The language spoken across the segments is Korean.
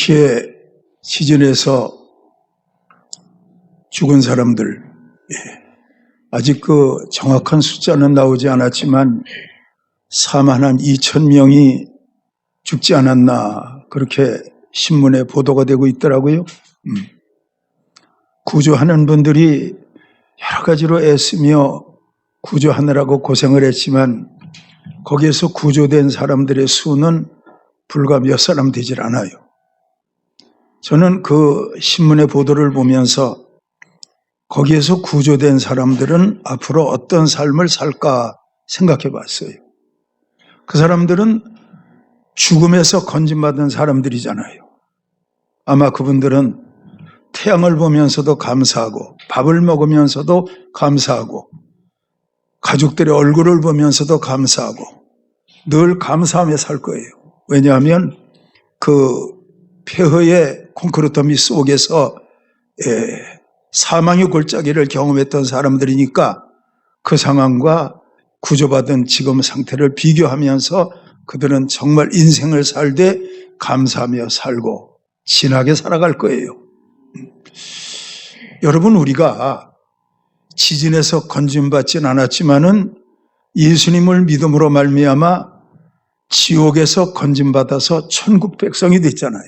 당시에 시즌에서 죽은 사람들, 아직 그 정확한 숫자는 나오지 않았지만 4만 2천 명이 죽지 않았나 그렇게 신문에 보도가 되고 있더라고요. 구조하는 분들이 여러 가지로 애쓰며 구조하느라고 고생을 했지만 거기에서 구조된 사람들의 수는 불과 몇 사람 되질 않아요. 저는 그 신문의 보도를 보면서 거기에서 구조된 사람들은 앞으로 어떤 삶을 살까 생각해 봤어요. 그 사람들은 죽음에서 건진받은 사람들이잖아요. 아마 그분들은 태양을 보면서도 감사하고 밥을 먹으면서도 감사하고 가족들의 얼굴을 보면서도 감사하고 늘 감사하며 살 거예요. 왜냐하면 그 폐허의 콘크리트미 속에서 사망의 골짜기를 경험했던 사람들이니까 그 상황과 구조받은 지금 상태를 비교하면서 그들은 정말 인생을 살되 감사하며 살고 진하게 살아갈 거예요. 여러분, 우리가 지진에서 건진받진 않았지만은 예수님을 믿음으로 말미암아 지옥에서 건진받아서 천국 백성이 됐잖아요.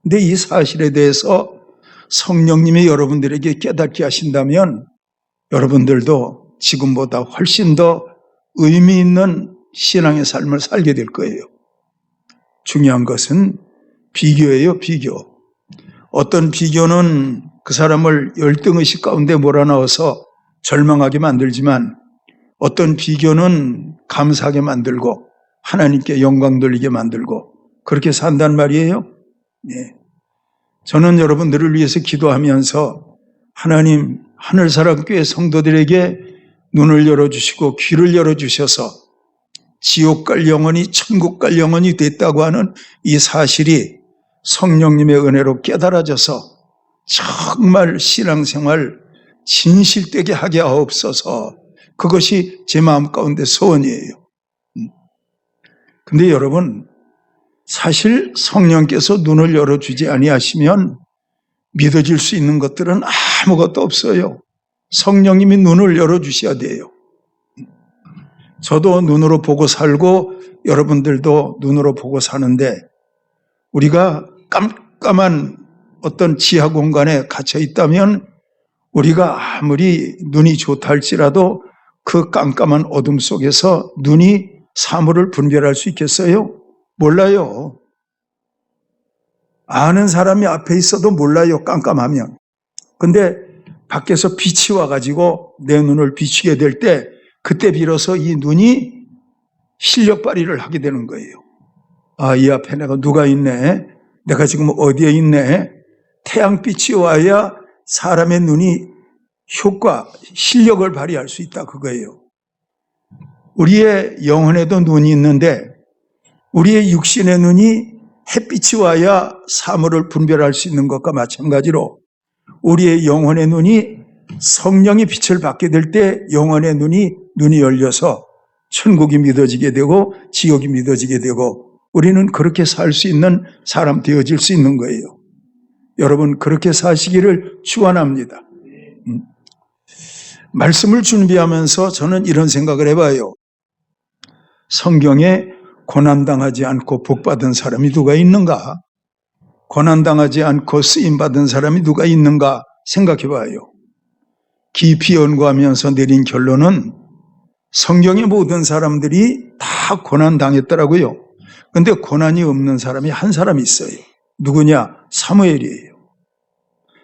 근데 이 사실에 대해서 성령님이 여러분들에게 깨닫게 하신다면 여러분들도 지금보다 훨씬 더 의미 있는 신앙의 삶을 살게 될 거예요. 중요한 것은 비교예요, 비교. 어떤 비교는 그 사람을 열등의식 가운데 몰아넣어서 절망하게 만들지만 어떤 비교는 감사하게 만들고 하나님께 영광 돌리게 만들고 그렇게 산단 말이에요. 네. 저는 여러분들을 위해서 기도하면서 하나님 하늘사랑교회 성도들에게 눈을 열어주시고 귀를 열어주셔서 지옥 갈 영혼이 천국 갈 영혼이 됐다고 하는 이 사실이 성령님의 은혜로 깨달아져서 정말 신앙생활 진실되게 하게 하옵소서. 그것이 제 마음 가운데 소원이에요. 근데 여러분, 사실 성령께서 눈을 열어주지 아니하시면 믿어질 수 있는 것들은 아무것도 없어요. 성령님이 눈을 열어주셔야 돼요. 저도 눈으로 보고 살고 여러분들도 눈으로 보고 사는데 우리가 깜깜한 어떤 지하 공간에 갇혀 있다면 우리가 아무리 눈이 좋다 할지라도 그 깜깜한 어둠 속에서 눈이 사물을 분별할 수 있겠어요? 몰라요. 아는 사람이 앞에 있어도 몰라요, 깜깜하면. 근데 밖에서 빛이 와가지고 내 눈을 비추게 될 때 그때 비로소 이 눈이 실력 발휘를 하게 되는 거예요. 아, 이 앞에 내가 누가 있네? 내가 지금 어디에 있네? 태양빛이 와야 사람의 눈이 실력을 발휘할 수 있다 그거예요. 우리의 영혼에도 눈이 있는데 우리의 육신의 눈이 햇빛이 와야 사물을 분별할 수 있는 것과 마찬가지로 우리의 영혼의 눈이 성령의 빛을 받게 될 때 영혼의 눈이 열려서 천국이 믿어지게 되고 지옥이 믿어지게 되고 우리는 그렇게 살 수 있는 사람 되어질 수 있는 거예요. 여러분, 그렇게 사시기를 축원합니다. 말씀을 준비하면서 저는 이런 생각을 해봐요. 성경에 고난당하지 않고 복받은 사람이 누가 있는가? 고난당하지 않고 쓰임받은 사람이 누가 있는가 생각해봐요. 깊이 연구하면서 내린 결론은 성경의 모든 사람들이 다 고난당했더라고요. 그런데 고난이 없는 사람이 한 사람 있어요. 누구냐? 사무엘이에요.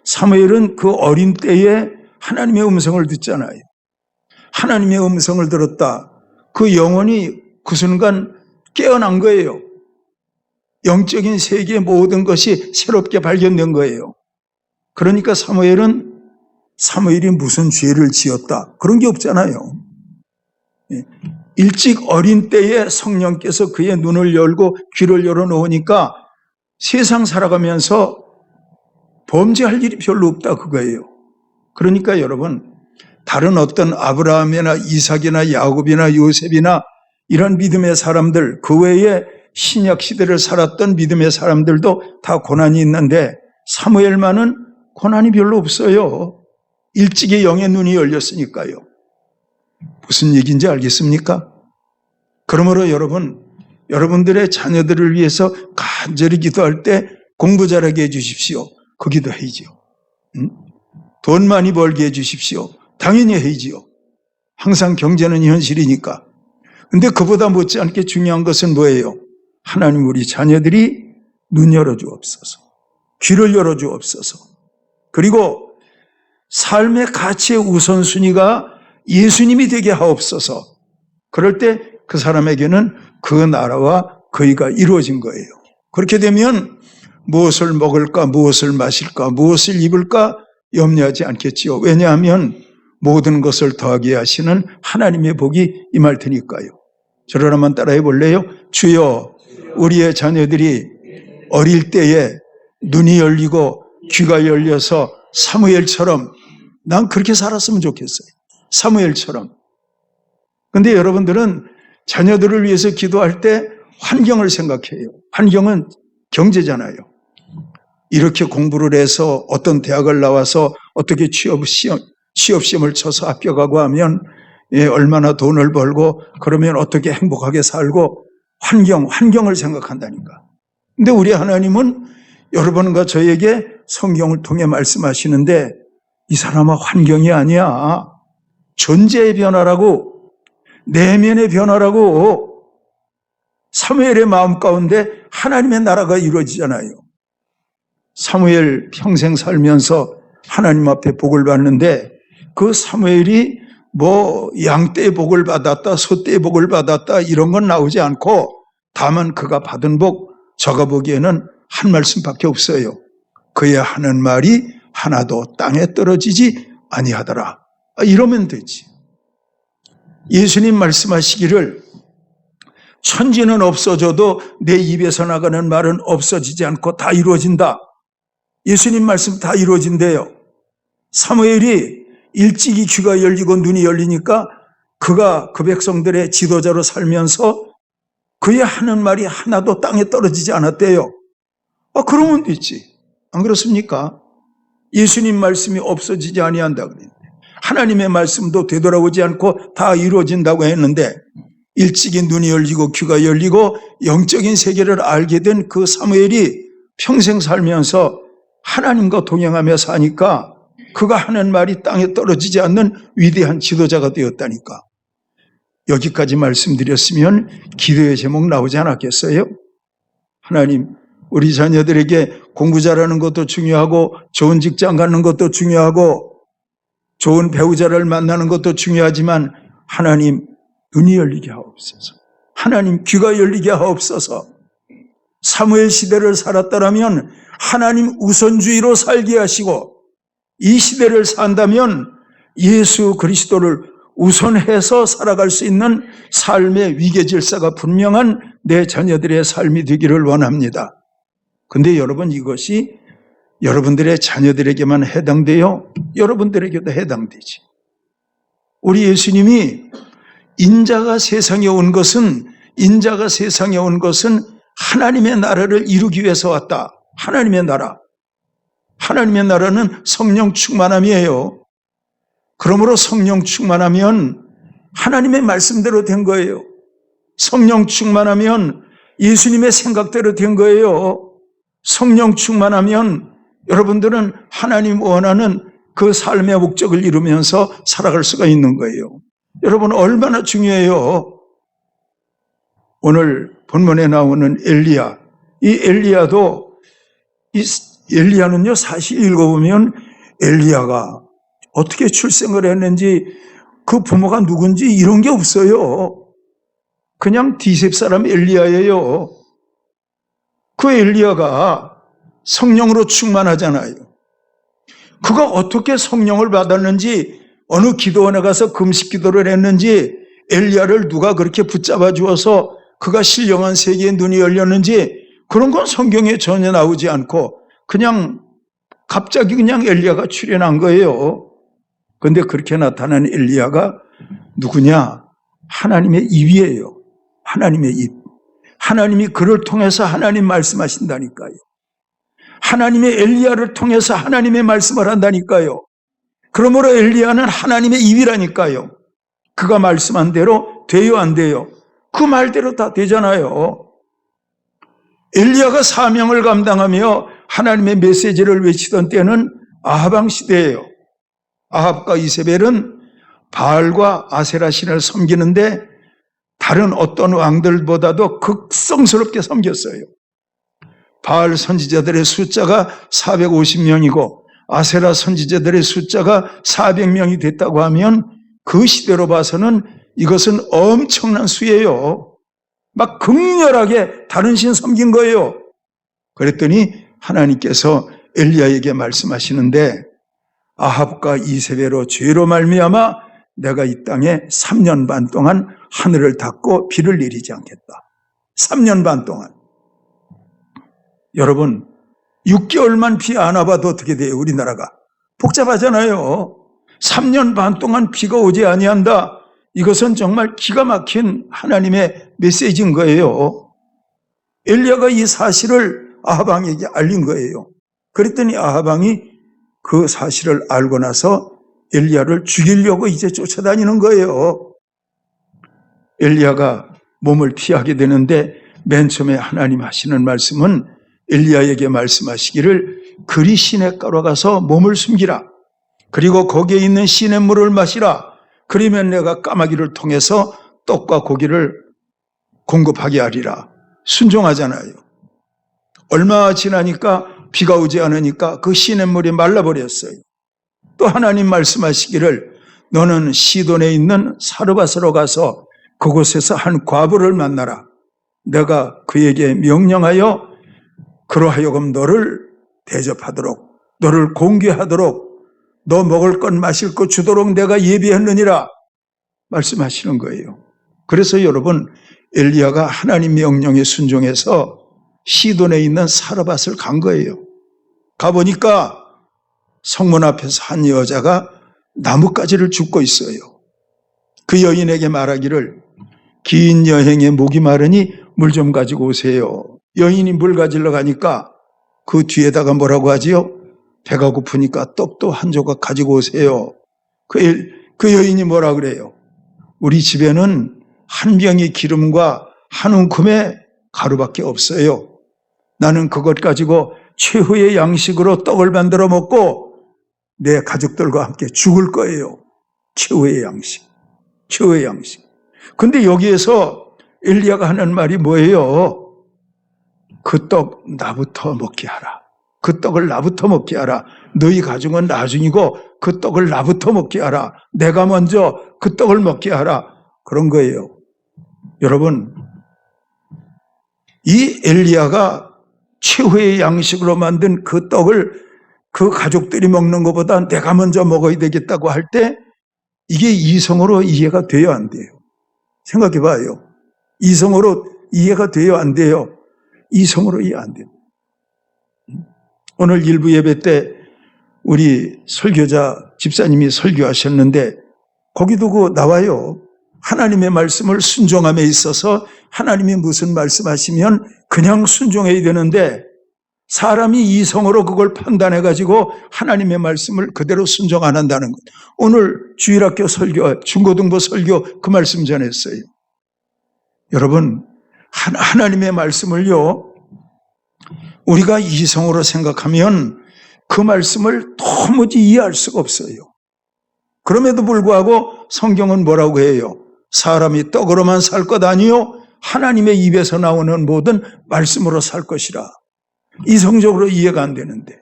사무엘은 그 어린 때에 하나님의 음성을 듣잖아요. 하나님의 음성을 들었다. 그 영혼이 그 순간 깨어난 거예요. 영적인 세계의 모든 것이 새롭게 발견된 거예요. 그러니까 사무엘이 무슨 죄를 지었다 그런 게 없잖아요. 일찍 어린 때에 성령께서 그의 눈을 열고 귀를 열어놓으니까 세상 살아가면서 범죄할 일이 별로 없다 그거예요. 그러니까 여러분, 다른 어떤 아브라함이나 이삭이나 야곱이나 요셉이나 이런 믿음의 사람들 그 외에 신약 시대를 살았던 믿음의 사람들도 다 고난이 있는데 사무엘만은 고난이 별로 없어요. 일찍이 영의 눈이 열렸으니까요. 무슨 얘기인지 알겠습니까? 그러므로 여러분들의 자녀들을 위해서 간절히 기도할 때 공부 잘하게 해주십시오. 그 기도 해야지요. 돈 많이 벌게 해주십시오. 당연히 해야지요. 항상 경제는 현실이니까. 근데 그보다 못지않게 중요한 것은 뭐예요? 하나님 우리 자녀들이 눈 열어주옵소서. 귀를 열어주옵소서. 그리고 삶의 가치의 우선순위가 예수님이 되게 하옵소서. 그럴 때 그 사람에게는 그 나라와 거의가 이루어진 거예요. 그렇게 되면 무엇을 먹을까, 무엇을 마실까, 무엇을 입을까 염려하지 않겠지요. 왜냐하면 모든 것을 더하게 하시는 하나님의 복이 임할 테니까요. 저를 한번 따라해 볼래요? 주여, 우리의 자녀들이 어릴 때에 눈이 열리고 귀가 열려서 사무엘처럼 난 그렇게 살았으면 좋겠어요. 사무엘처럼. 근데 여러분들은 자녀들을 위해서 기도할 때 환경을 생각해요. 환경은 경제잖아요. 이렇게 공부를 해서 어떤 대학을 나와서 어떻게 취업시험을 쳐서 합격하고 하면 얼마나 돈을 벌고 그러면 어떻게 행복하게 살고 환경을 생각한다니까. 근데 우리 하나님은 여러분과 저에게 성경을 통해 말씀하시는데 이 사람은 환경이 아니야. 존재의 변화라고, 내면의 변화라고. 사무엘의 마음 가운데 하나님의 나라가 이루어지잖아요. 사무엘 평생 살면서 하나님 앞에 복을 받는데 그 사무엘이 뭐 양떼의 복을 받았다, 소떼의 복을 받았다 이런 건 나오지 않고 다만 그가 받은 복, 저가 보기에는 한 말씀밖에 없어요. 그의 하는 말이 하나도 땅에 떨어지지 아니하더라. 이러면 되지. 예수님 말씀하시기를 천지는 없어져도 내 입에서 나가는 말은 없어지지 않고 다 이루어진다. 예수님 말씀 다 이루어진대요. 사무엘이 일찍이 귀가 열리고 눈이 열리니까 그가 그 백성들의 지도자로 살면서 그의 하는 말이 하나도 땅에 떨어지지 않았대요. 그러면 되지. 안 그렇습니까? 예수님 말씀이 없어지지 아니한다 그랬는데 하나님의 말씀도 되돌아오지 않고 다 이루어진다고 했는데 일찍이 눈이 열리고 귀가 열리고 영적인 세계를 알게 된 그 사무엘이 평생 살면서 하나님과 동행하며 사니까 그가 하는 말이 땅에 떨어지지 않는 위대한 지도자가 되었다니까. 여기까지 말씀드렸으면 기도의 제목 나오지 않았겠어요? 하나님, 우리 자녀들에게 공부 잘하는 것도 중요하고 좋은 직장 갖는 것도 중요하고 좋은 배우자를 만나는 것도 중요하지만 하나님 눈이 열리게 하옵소서. 하나님 귀가 열리게 하옵소서. 사무엘 시대를 살았다면 하나님 우선주의로 살게 하시고 이 시대를 산다면 예수 그리스도를 우선해서 살아갈 수 있는 삶의 위계질서가 분명한 내 자녀들의 삶이 되기를 원합니다. 근데 여러분 이것이 여러분들의 자녀들에게만 해당돼요? 여러분들에게도 해당되지. 우리 예수님이 인자가 세상에 온 것은 하나님의 나라를 이루기 위해서 왔다. 하나님의 나라. 하나님의 나라는 성령 충만함이에요. 그러므로 성령 충만하면 하나님의 말씀대로 된 거예요. 성령 충만하면 예수님의 생각대로 된 거예요. 성령 충만하면 여러분들은 하나님 원하는 그 삶의 목적을 이루면서 살아갈 수가 있는 거예요. 여러분 얼마나 중요해요. 오늘 본문에 나오는 엘리야. 이 엘리야는요 사실 읽어보면 엘리야가 어떻게 출생을 했는지 그 부모가 누군지 이런 게 없어요. 그냥 디셉 사람 엘리야예요. 그 엘리야가 성령으로 충만하잖아요. 그가 어떻게 성령을 받았는지 어느 기도원에 가서 금식 기도를 했는지 엘리야를 누가 그렇게 붙잡아 주어서 그가 신령한 세계에 눈이 열렸는지 그런 건 성경에 전혀 나오지 않고 그냥 갑자기 그냥 엘리야가 출현한 거예요. 그런데 그렇게 나타난 엘리야가 누구냐? 하나님의 입이에요. 하나님의 입. 하나님이 그를 통해서 하나님 말씀하신다니까요. 하나님의 엘리야를 통해서 하나님의 말씀을 한다니까요. 그러므로 엘리야는 하나님의 입이라니까요. 그가 말씀한 대로 돼요, 안 돼요? 그 말대로 다 되잖아요. 엘리야가 사명을 감당하며 하나님의 메시지를 외치던 때는 아합 시대예요. 아합과 이세벨은 바알과 아세라 신을 섬기는데 다른 어떤 왕들보다도 극성스럽게 섬겼어요. 바알 선지자들의 숫자가 450명이고 아세라 선지자들의 숫자가 400명이 됐다고 하면 그 시대로 봐서는 이것은 엄청난 수예요. 막 극렬하게 다른 신 섬긴 거예요. 그랬더니 하나님께서 엘리야에게 말씀하시는데 아합과 이세벨로 죄로 말미암아 내가 이 땅에 3년 반 동안 하늘을 닫고 비를 내리지 않겠다. 3년 반 동안. 여러분 6개월만 비 안 와봐도 어떻게 돼요? 우리나라가 복잡하잖아요. 3년 반 동안 비가 오지 아니한다. 이것은 정말 기가 막힌 하나님의 메시지인 거예요. 엘리야가 이 사실을 아합 왕에게 알린 거예요. 그랬더니 아합 왕이 그 사실을 알고 나서 엘리야를 죽이려고 이제 쫓아다니는 거예요. 엘리야가 몸을 피하게 되는데 맨 처음에 하나님 하시는 말씀은 엘리야에게 말씀하시기를 그리 시냇가로 가서 몸을 숨기라. 그리고 거기에 있는 시냇물을 마시라. 그러면 내가 까마귀를 통해서 떡과 고기를 공급하게 하리라. 순종하잖아요. 얼마 지나니까 비가 오지 않으니까 그 시냇물이 말라버렸어요. 또 하나님 말씀하시기를 너는 시돈에 있는 사르밧으로 가서 그곳에서 한 과부를 만나라. 내가 그에게 명령하여 그러하여금 너를 대접하도록 너를 공개하도록 너 먹을 것 마실 것 주도록 내가 예비했느니라 말씀하시는 거예요. 그래서 여러분 엘리야가 하나님 명령에 순종해서 시돈에 있는 사르밧을 간 거예요. 가보니까 성문 앞에서 한 여자가 나뭇가지를 줍고 있어요. 그 여인에게 말하기를 긴 여행에 목이 마르니 물 좀 가지고 오세요. 여인이 물 가지러 가니까 그 뒤에다가 뭐라고 하지요? 배가 고프니까 떡도 한 조각 가지고 오세요. 그 여인이 뭐라 그래요? 우리 집에는 한 병의 기름과 한 움큼의 가루밖에 없어요. 나는 그것 가지고 최후의 양식으로 떡을 만들어 먹고 내 가족들과 함께 죽을 거예요. 최후의 양식. 최후의 양식. 근데 여기에서 엘리야가 하는 말이 뭐예요? 그 떡 나부터 먹게 하라. 그 떡을 나부터 먹게 하라. 너희 가족은 나중이고 그 떡을 나부터 먹게 하라. 내가 먼저 그 떡을 먹게 하라. 그런 거예요. 여러분, 이 엘리야가 최후의 양식으로 만든 그 떡을 그 가족들이 먹는 것보다 내가 먼저 먹어야 되겠다고 할 때 이게 이성으로 이해가 돼요, 안 돼요? 생각해 봐요. 이성으로 이해가 돼요, 안 돼요? 이성으로 이해 안 돼요. 오늘 일부 예배 때 우리 설교자 집사님이 설교하셨는데 거기도 그 나와요. 하나님의 말씀을 순종함에 있어서 하나님이 무슨 말씀하시면 그냥 순종해야 되는데 사람이 이성으로 그걸 판단해가지고 하나님의 말씀을 그대로 순종 안 한다는 것. 오늘 주일학교 설교, 중고등부 설교 그 말씀 전했어요. 여러분, 하나님의 말씀을요, 우리가 이성으로 생각하면 그 말씀을 도무지 이해할 수가 없어요. 그럼에도 불구하고 성경은 뭐라고 해요? 사람이 떡으로만 살 것 아니요 하나님의 입에서 나오는 모든 말씀으로 살 것이라. 이성적으로 이해가 안 되는데.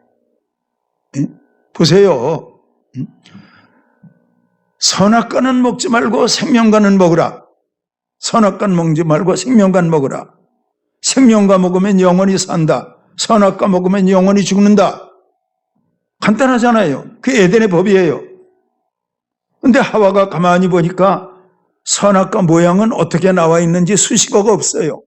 보세요. 선악과는 먹지 말고 생명과는 먹으라. 선악과 먹지 말고 생명과 먹으라. 생명과 먹으면 영원히 산다. 선악과 먹으면 영원히 죽는다. 간단하잖아요. 그게 에덴의 법이에요. 근데 하와가 가만히 보니까 선악과 모양은 어떻게 나와 있는지 수식어가 없어요.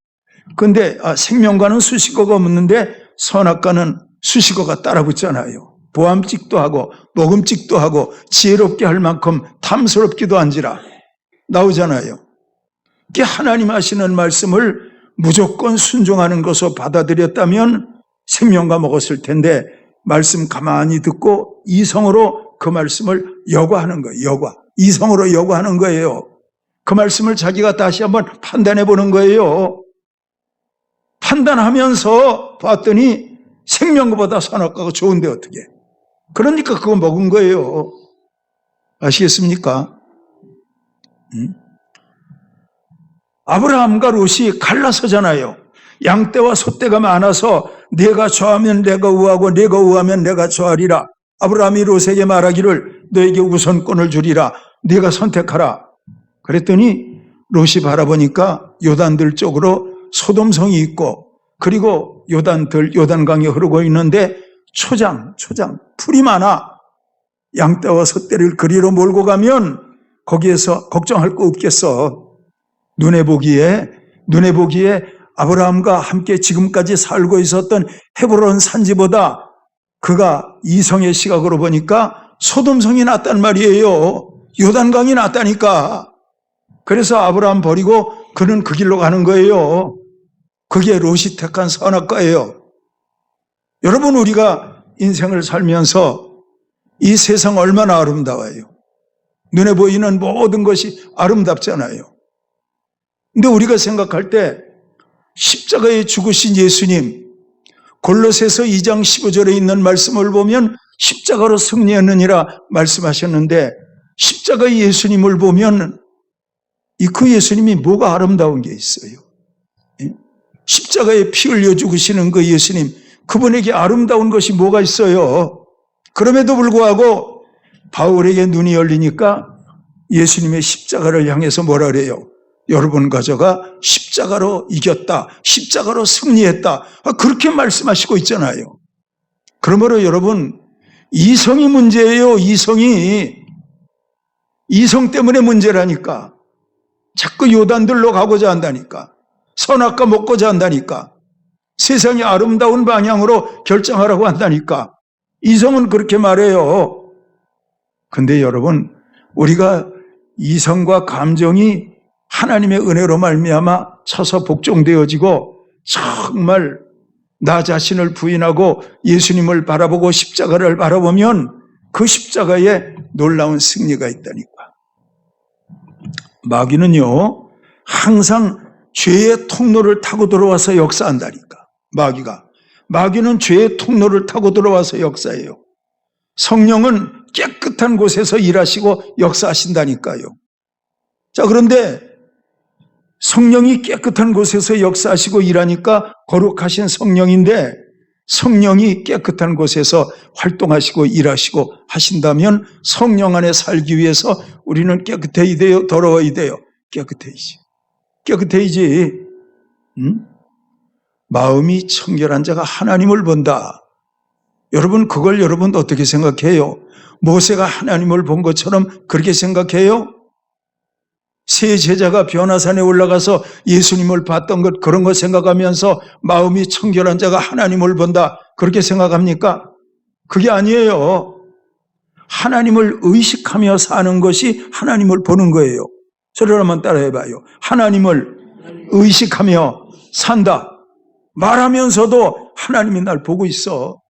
근데 생명과는 수식어가 없는데 선악과는 수식어가 따라붙잖아요. 보암직도 하고 녹음직도 하고 지혜롭게 할 만큼 탐스럽기도 한지라 나오잖아요. 이게 하나님 하시는 말씀을 무조건 순종하는 것으로 받아들였다면 생명과 먹었을 텐데 말씀 가만히 듣고 이성으로 그 말씀을 여과하는 거예요. 이성으로 여과하는 거예요. 그 말씀을 자기가 다시 한번 판단해 보는 거예요. 판단하면서 봤더니 생명보다 선악과가 좋은데 어떻게? 그러니까 그거 먹은 거예요. 아시겠습니까? 아브라함과 롯이 갈라서잖아요. 양떼와 소떼가 많아서 내가 좌하면 내가 우하고 내가 우하면 내가 좌하리라. 아브라함이 롯에게 말하기를 너에게 우선권을 주리라. 네가 선택하라. 그랬더니 롯이 바라보니까 요단들 쪽으로 소돔성이 있고 그리고 요단강이 흐르고 있는데 초장, 풀이 많아. 양떼와 소떼를 그리로 몰고 가면 거기에서 걱정할 거 없겠어. 눈에 보기에 아브라함과 함께 지금까지 살고 있었던 헤브론 산지보다 그가 이성의 시각으로 보니까 소돔성이 낫단 말이에요. 요단강이 낫다니까. 그래서 아브라함 버리고 그는 그 길로 가는 거예요. 그게 롯이 택한 선악과예요. 여러분, 우리가 인생을 살면서 이 세상 얼마나 아름다워요. 눈에 보이는 모든 것이 아름답잖아요. 근데 우리가 생각할 때 십자가에 죽으신 예수님, 골로새서 2장 15절에 있는 말씀을 보면 십자가로 승리했느니라 말씀하셨는데 십자가의 예수님을 보면 그 예수님이 뭐가 아름다운 게 있어요? 십자가에 피 흘려 죽으시는 그 예수님, 그분에게 아름다운 것이 뭐가 있어요? 그럼에도 불구하고 바울에게 눈이 열리니까 예수님의 십자가를 향해서 뭐라 그래요? 여러분 가져가 십자가로 이겼다. 십자가로 승리했다. 그렇게 말씀하시고 있잖아요. 그러므로 여러분, 이성이 문제예요. 이성 때문에 문제라니까. 자꾸 요단들로 가고자 한다니까. 선악과 먹고자 한다니까. 세상이 아름다운 방향으로 결정하라고 한다니까. 이성은 그렇게 말해요. 근데 여러분, 우리가 이성과 감정이 하나님의 은혜로 말미암아 차서 복종되어지고 정말 나 자신을 부인하고 예수님을 바라보고 십자가를 바라보면 그 십자가에 놀라운 승리가 있다니까. 마귀는요, 항상 죄의 통로를 타고 들어와서 역사한다니까. 마귀는 죄의 통로를 타고 들어와서 역사해요. 성령은 깨끗한 곳에서 일하시고 역사하신다니까요. 자, 그런데 성령이 깨끗한 곳에서 역사하시고 일하니까 거룩하신 성령인데 성령이 깨끗한 곳에서 활동하시고 일하시고 하신다면 성령 안에 살기 위해서 우리는 깨끗해야 돼요? 더러워야 돼요? 깨끗해야지. 마음이 청결한 자가 하나님을 본다. 여러분, 그걸 여러분 어떻게 생각해요? 모세가 하나님을 본 것처럼 그렇게 생각해요? 세 제자가 변화산에 올라가서 예수님을 봤던 것, 그런 거 생각하면서 마음이 청결한 자가 하나님을 본다, 그렇게 생각합니까? 그게 아니에요. 하나님을 의식하며 사는 것이 하나님을 보는 거예요. 저를 한번 따라해봐요. 하나님을 의식하며 산다. 말하면서도 하나님이 날 보고 있어.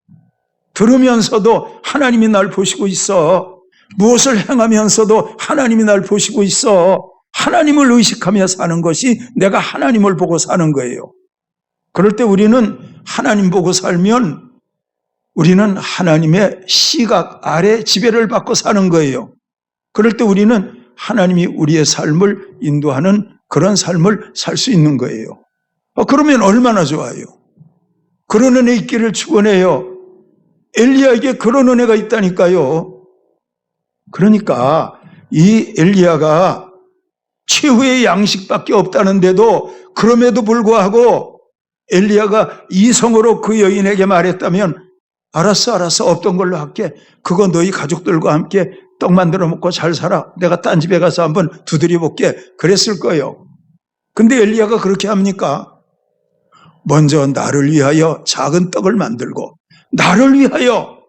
들으면서도 하나님이 날 보시고 있어. 무엇을 행하면서도 하나님이 날 보시고 있어. 하나님을 의식하며 사는 것이 내가 하나님을 보고 사는 거예요. 그럴 때 우리는 하나님 보고 살면 우리는 하나님의 시각 아래 지배를 받고 사는 거예요. 그럴 때 우리는 하나님이 우리의 삶을 인도하는 그런 삶을 살 수 있는 거예요. 그러면 얼마나 좋아요. 그런 은혜 있기를 축원해요. 엘리야에게 그런 은혜가 있다니까요. 그러니까 이 엘리야가 최후의 양식밖에 없다는데도 그럼에도 불구하고 엘리야가 이성으로 그 여인에게 말했다면 알았어 없던 걸로 할게. 그거 너희 가족들과 함께 떡 만들어 먹고 잘 살아. 내가 딴 집에 가서 한번 두드려 볼게. 그랬을 거예요. 근데 엘리야가 그렇게 합니까? 먼저 나를 위하여 작은 떡을 만들고 나를 위하여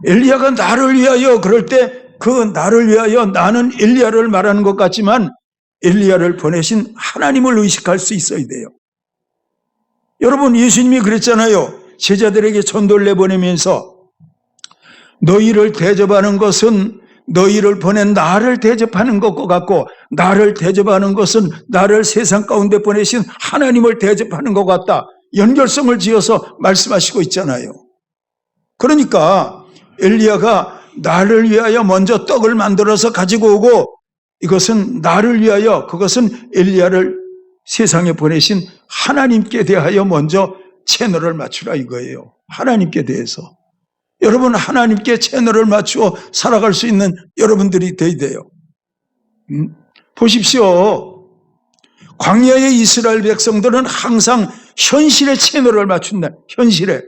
엘리야가 나를 위하여 그럴 때 그 나를 위하여 나는 엘리야를 말하는 것 같지만 엘리야를 보내신 하나님을 의식할 수 있어야 돼요. 여러분, 예수님이 그랬잖아요. 제자들에게 전도를 내보내면서 너희를 대접하는 것은 너희를 보낸 나를 대접하는 것과 같고, 나를 대접하는 것은 나를 세상 가운데 보내신 하나님을 대접하는 것 같다. 연결성을 지어서 말씀하시고 있잖아요. 그러니까 엘리야가 나를 위하여 먼저 떡을 만들어서 가지고 오고, 이것은 나를 위하여, 그것은 엘리야를 세상에 보내신 하나님께 대하여 먼저 채널을 맞추라 이거예요. 하나님께 대해서. 여러분, 하나님께 채널을 맞추어 살아갈 수 있는 여러분들이 되어야 돼요. 보십시오. 광야의 이스라엘 백성들은 항상 현실의 채널을 맞춘다. 현실에.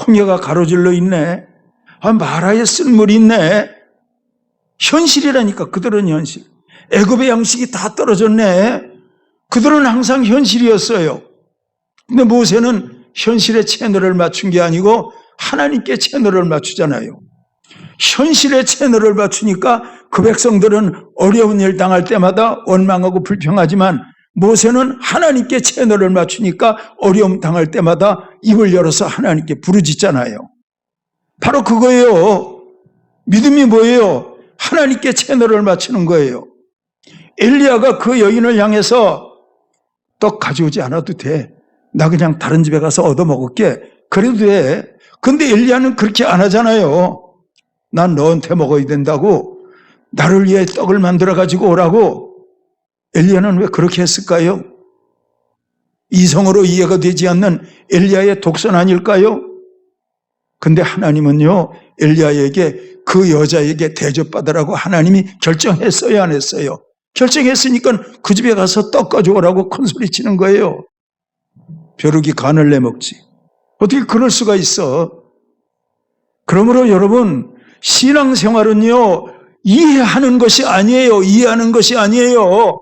홍해가 가로질러 있네. 마라에 쓴물이 있네. 현실이라니까. 그들은 현실. 애굽의 양식이 다 떨어졌네. 그들은 항상 현실이었어요. 근데 모세는 현실의 채널을 맞춘 게 아니고 하나님께 채널을 맞추잖아요. 현실의 채널을 맞추니까 그 백성들은 어려운 일 당할 때마다 원망하고 불평하지만, 모세는 하나님께 채널을 맞추니까 어려움 당할 때마다 입을 열어서 하나님께 부르짖잖아요. 바로 그거예요. 믿음이 뭐예요? 하나님께 채널을 맞추는 거예요. 엘리야가 그 여인을 향해서 떡 가져오지 않아도 돼. 나 그냥 다른 집에 가서 얻어먹을게. 그래도 돼. 근데 엘리야는 그렇게 안 하잖아요. 난 너한테 먹어야 된다고, 나를 위해 떡을 만들어 가지고 오라고. 엘리야는 왜 그렇게 했을까요? 이성으로 이해가 되지 않는 엘리야의 독선 아닐까요? 근데 하나님은요, 엘리야에게 그 여자에게 대접받으라고 하나님이 결정했어요, 안 했어요? 결정했으니까 그 집에 가서 떡 가져오라고 큰소리 치는 거예요. 벼룩이 간을 내먹지. 어떻게 그럴 수가 있어? 그러므로 여러분, 신앙생활은요, 이해하는 것이 아니에요. 이해하는 것이 아니에요.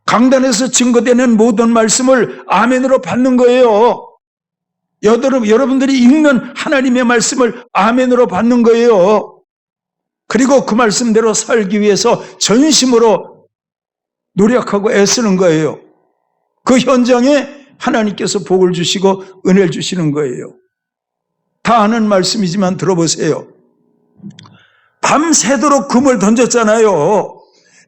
강단에서 증거되는 모든 말씀을 아멘으로 받는 거예요. 여러분들이 읽는 하나님의 말씀을 아멘으로 받는 거예요. 그리고 그 말씀대로 살기 위해서 전심으로 노력하고 애쓰는 거예요. 그 현장에 하나님께서 복을 주시고 은혜를 주시는 거예요. 다 아는 말씀이지만 들어보세요. 밤새도록 금을 던졌잖아요.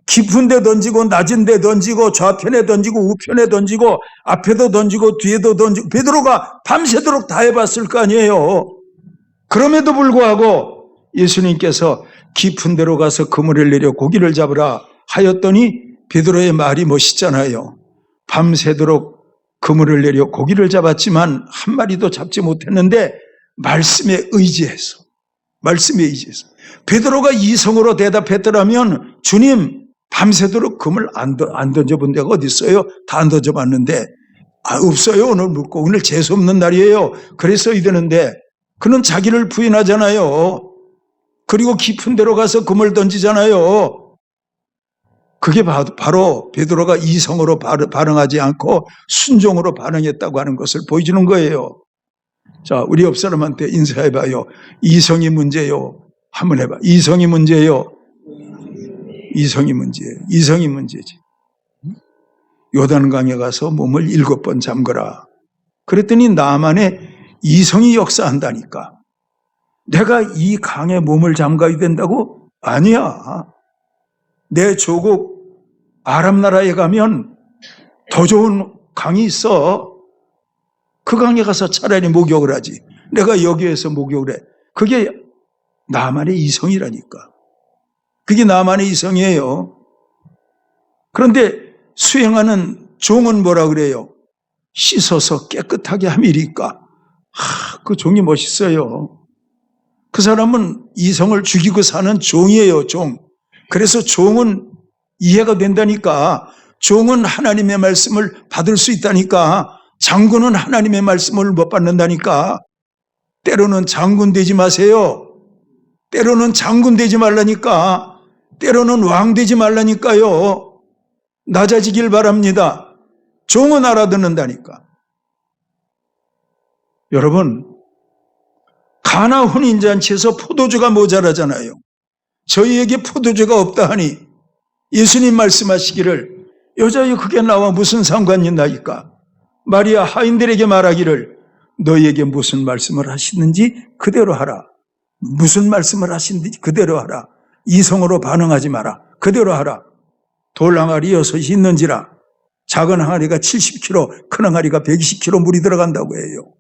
깊은 데 던지고 낮은 데 던지고 좌편에 던지고 우편에 던지고 앞에도 던지고 뒤에도 던지고, 베드로가 밤새도록 다 해봤을 거 아니에요. 그럼에도 불구하고 예수님께서 깊은 데로 가서 그물을 내려 고기를 잡으라 하였더니 베드로의 말이 멋있잖아요. 밤새도록 그물을 내려 고기를 잡았지만 한 마리도 잡지 못했는데 말씀에 의지해서, 베드로가 이성으로 대답했더라면, 주님, 밤새도록 금을 안 던져본 데가 어디 있어요? 다 안 던져봤는데. 없어요. 오늘 묻고, 오늘 재수 없는 날이에요. 그래서 이러는데, 그는 자기를 부인하잖아요. 그리고 깊은 데로 가서 금을 던지잖아요. 그게 바로 베드로가 이성으로 반응하지 않고 순종으로 반응했다고 하는 것을 보여주는 거예요. 자, 우리 옆 사람한테 인사해봐요. 이성이 문제요. 한번 해봐. 이성이 문제요. 이성이 문제예요. 이성이 문제지. 요단강에 가서 몸을 7번 잠그라. 그랬더니 나만의 이성이 역사한다니까. 내가 이 강에 몸을 잠가야 된다고? 아니야. 내 조국 아람 나라에 가면 더 좋은 강이 있어. 그 강에 가서 차라리 목욕을 하지. 내가 여기에서 목욕을 해. 그게 나만의 이성이라니까. 그게 나만의 이성이에요. 그런데 수행하는 종은 뭐라 그래요? 씻어서 깨끗하게 함이리까. 그 종이 멋있어요. 그 사람은 이성을 죽이고 사는 종이에요, 종. 그래서 종은 이해가 된다니까. 종은 하나님의 말씀을 받을 수 있다니까. 장군은 하나님의 말씀을 못 받는다니까. 때로는 장군 되지 마세요. 때로는 장군 되지 말라니까. 때로는 왕 되지 말라니까요. 낮아지길 바랍니다. 종은 알아듣는다니까. 여러분, 가나 혼인잔치에서 포도주가 모자라잖아요. 저희에게 포도주가 없다 하니 예수님 말씀하시기를 여자여 그게 나와 무슨 상관이 있나이까? 마리아 하인들에게 말하기를 너희에게 무슨 말씀을 하시는지 그대로 하라. 무슨 말씀을 하시는지 그대로 하라. 이성으로 반응하지 마라. 그대로 하라. 돌 항아리 6이 있는지라. 작은 항아리가 70kg, 큰 항아리가 120kg 물이 들어간다고 해요.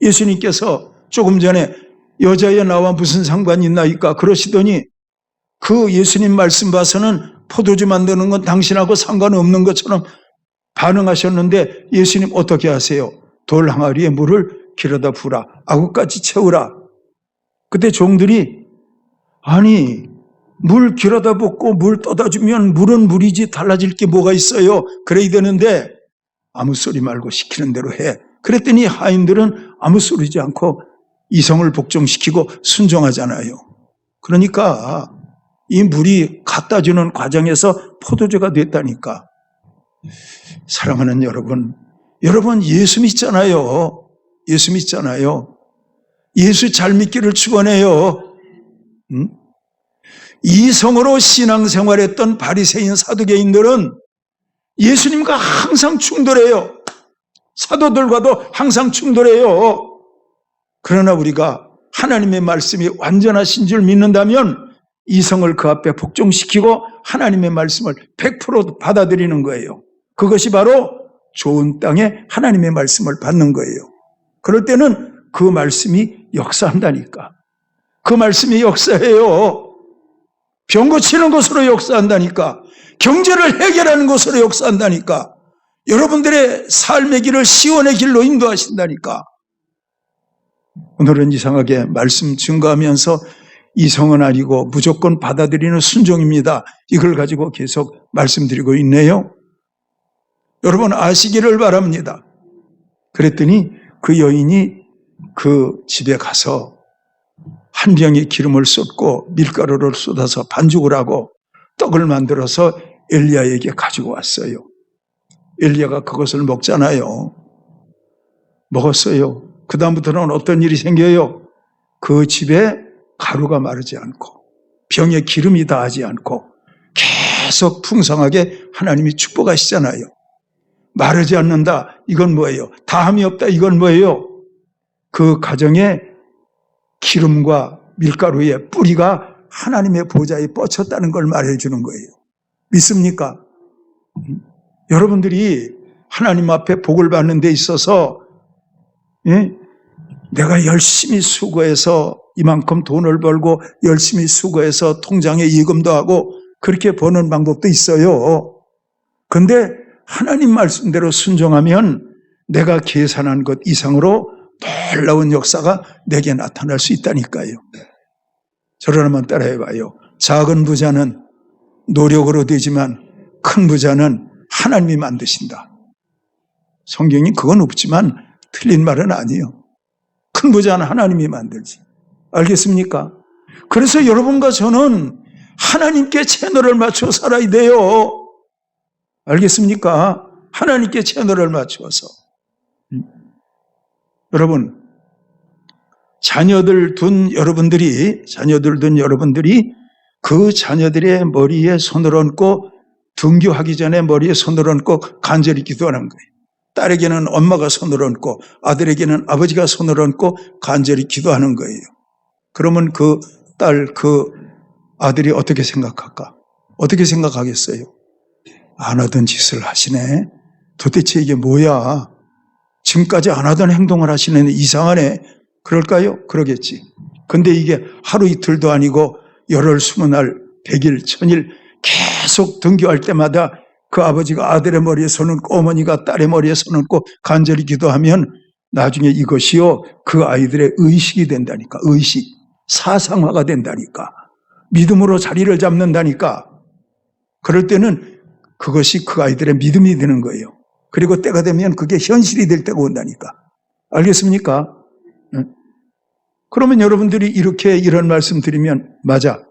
예수님께서 조금 전에 여자여 나와 무슨 상관이 있나이까 그러시더니 그 예수님 말씀 봐서는 포도주 만드는 건 당신하고 상관없는 것처럼 반응하셨는데 예수님 어떻게 하세요? 돌 항아리에 물을 길어다 부으라. 아구까지 채우라. 그때 종들이 아니 물 길어다 붓고 물 떠다 주면 물은 물이지 달라질 게 뭐가 있어요? 그래야 되는데 아무 소리 말고 시키는 대로 해. 그랬더니 하인들은 아무 소리지 않고 이성을 복종시키고 순종하잖아요. 그러니까 이 물이 갖다 주는 과정에서 포도주가 됐다니까. 사랑하는 여러분, 여러분 예수 믿잖아요. 예수 믿잖아요. 예수 잘 믿기를 축원해요. 이성으로 신앙생활했던 바리새인 사두개인들은 예수님과 항상 충돌해요. 사도들과도 항상 충돌해요. 그러나 우리가 하나님의 말씀이 완전하신 줄 믿는다면 이성을 그 앞에 복종시키고 하나님의 말씀을 100% 받아들이는 거예요. 그것이 바로 좋은 땅에 하나님의 말씀을 받는 거예요. 그럴 때는 그 말씀이 역사한다니까. 그 말씀이 역사해요. 병 고치는 것으로 역사한다니까. 경제를 해결하는 것으로 역사한다니까. 여러분들의 삶의 길을 시온의 길로 인도하신다니까. 오늘은 이상하게 말씀 증거하면서 이성은 아니고 무조건 받아들이는 순종입니다. 이걸 가지고 계속 말씀드리고 있네요. 여러분 아시기를 바랍니다. 그랬더니 그 여인이 그 집에 가서 한 병에 기름을 쏟고 밀가루를 쏟아서 반죽을 하고 떡을 만들어서 엘리야에게 가지고 왔어요. 엘리야가 그것을 먹잖아요. 먹었어요. 그 다음부터는 어떤 일이 생겨요? 그 집에 가루가 마르지 않고 병에 기름이 닿지 않고 계속 풍성하게 하나님이 축복하시잖아요. 마르지 않는다. 이건 뭐예요? 다함이 없다. 이건 뭐예요? 그 가정에 기름과 밀가루의 뿌리가 하나님의 보좌에 뻗쳤다는 걸 말해주는 거예요. 믿습니까? 여러분들이 하나님 앞에 복을 받는 데 있어서 내가 열심히 수고해서 이만큼 돈을 벌고 열심히 수고해서 통장에 예금도 하고 그렇게 버는 방법도 있어요. 그런데 하나님 말씀대로 순종하면 내가 계산한 것 이상으로 놀라운 역사가 내게 나타날 수 있다니까요. 저를 한번 따라해봐요. 작은 부자는 노력으로 되지만 큰 부자는 하나님이 만드신다. 성경이 그건 없지만 틀린 말은 아니에요. 큰 부자는 하나님이 만들지. 알겠습니까? 그래서 여러분과 저는 하나님께 채널을 맞춰 살아야 돼요. 알겠습니까? 하나님께 채널을 맞춰서. 여러분, 자녀들 둔 여러분들이 그 자녀들의 머리에 손을 얹고 등교하기 전에 머리에 손을 얹고 간절히 기도하는 거예요. 딸에게는 엄마가 손을 얹고 아들에게는 아버지가 손을 얹고 간절히 기도하는 거예요. 그러면 그 딸, 그 아들이 어떻게 생각할까? 어떻게 생각하겠어요? 안 하던 짓을 하시네. 도대체 이게 뭐야? 지금까지 안 하던 행동을 하시는 이상하네. 그럴까요? 그러겠지. 근데 이게 하루 이틀도 아니고 열흘, 20날, 100일, 1000일 계속 등교할 때마다 그 아버지가 아들의 머리에 손 얹고 어머니가 딸의 머리에 손 얹고 간절히 기도하면 나중에 이것이요 그 아이들의 의식이 된다니까. 의식, 사상화가 된다니까. 믿음으로 자리를 잡는다니까. 그럴 때는 그것이 그 아이들의 믿음이 되는 거예요. 그리고 때가 되면 그게 현실이 될 때가 온다니까. 알겠습니까? 그러면 여러분들이 이렇게 이런 말씀 드리면 맞아.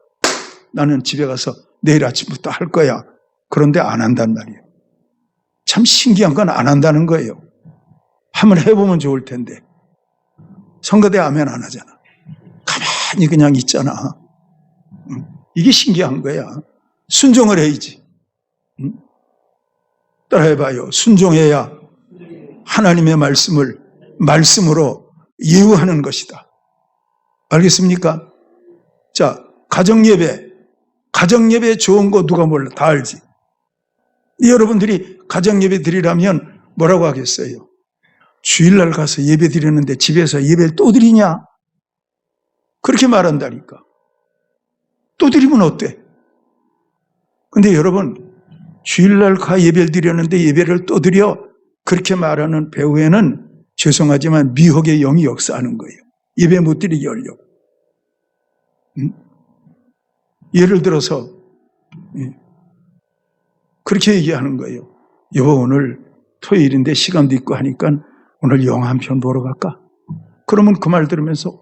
나는 집에 가서 내일 아침부터 할 거야. 그런데 안 한단 말이에요. 참 신기한 건 안 한다는 거예요. 한번 해보면 좋을 텐데. 성가대 하면 안 하잖아. 가만히 그냥 있잖아. 이게 신기한 거야. 순종을 해야지. 따라해봐요. 순종해야 하나님의 말씀으로 예우하는 것이다. 알겠습니까? 자, 가정예배 좋은 거 누가 몰라? 다 알지. 여러분들이 가정예배 드리라면 뭐라고 하겠어요? 주일날 가서 예배 드리는데 집에서 예배를 또 드리냐? 그렇게 말한다니까. 또 드리면 어때? 근데 여러분, 주일날 가 예배를 드렸는데 예배를 또 드려? 그렇게 말하는 배후에는 죄송하지만 미혹의 영이 역사하는 거예요. 예배 못 드리게 하려고. 예를 들어서 그렇게 얘기하는 거예요. 여보, 오늘 토요일인데 시간도 있고 하니까 오늘 영화 한 편 보러 갈까? 그러면 그 말 들으면서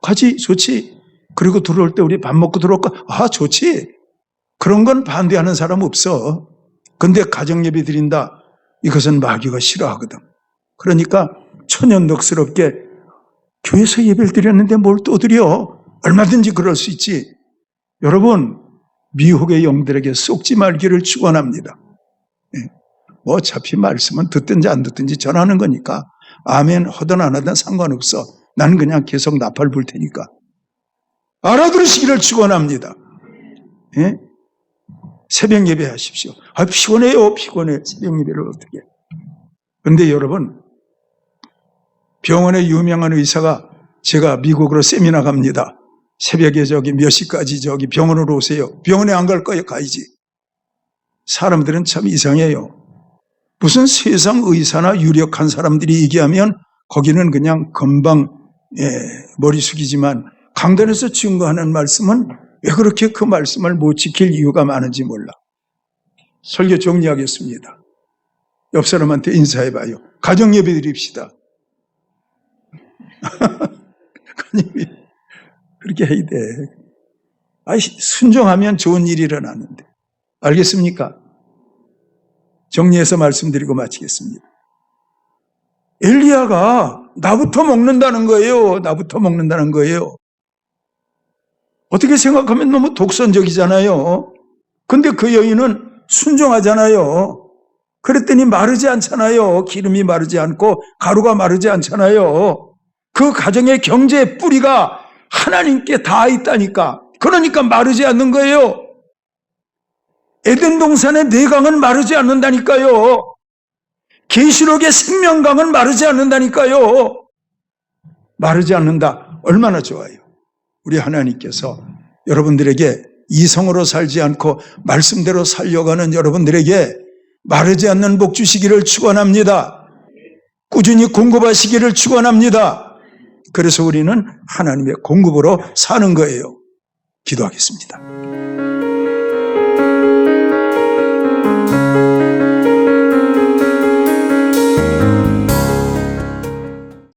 가지, 좋지. 그리고 들어올 때 우리 밥 먹고 들어올까? 아, 좋지. 그런 건 반대하는 사람 없어. 근데 가정예배 드린다, 이것은 마귀가 싫어하거든. 그러니까 천연덕스럽게 교회에서 예배를 드렸는데 뭘 또 드려? 얼마든지 그럴 수 있지. 여러분, 미혹의 영들에게 속지 말기를 축원합니다. 뭐 어차피 말씀은 듣든지 안 듣든지 전하는 거니까 아멘 하든 안 하든 상관없어. 나는 그냥 계속 나팔 불 테니까. 알아들으시기를 축원합니다. 예? 새벽 예배 하십시오. 아, 피곤해요. 피곤해. 새벽 예배를 어떻게 해. 그런데 여러분, 병원의 유명한 의사가 제가 미국으로 세미나 갑니다. 새벽에 몇 시까지 병원으로 오세요. 병원에 안 갈 거예요. 가야지. 사람들은 참 이상해요. 무슨 세상 의사나 유력한 사람들이 얘기하면 거기는 그냥 금방 머리 숙이지만 강단에서 증거하는 말씀은 왜 그렇게 그 말씀을 못 지킬 이유가 많은지 몰라. 설교 정리하겠습니다. 옆 사람한테 인사해봐요. 가정예배 드립시다. 그렇게 해야 돼. 순종하면 좋은 일이 일어나는데. 알겠습니까? 정리해서 말씀드리고 마치겠습니다. 엘리야가 나부터 먹는다는 거예요. 나부터 먹는다는 거예요. 어떻게 생각하면 너무 독선적이잖아요. 근데 그 여인은 순종하잖아요. 그랬더니 마르지 않잖아요. 기름이 마르지 않고 가루가 마르지 않잖아요. 그 가정의 경제의 뿌리가 하나님께 다 있다니까. 그러니까 마르지 않는 거예요. 에덴 동산의 내강은 마르지 않는다니까요. 계시록의 생명강은 마르지 않는다니까요. 마르지 않는다. 얼마나 좋아요. 우리 하나님께서 여러분들에게 이성으로 살지 않고 말씀대로 살려가는 여러분들에게 마르지 않는 복 주시기를 축원합니다. 꾸준히 공급하시기를 축원합니다. 그래서 우리는 하나님의 공급으로 사는 거예요. 기도하겠습니다.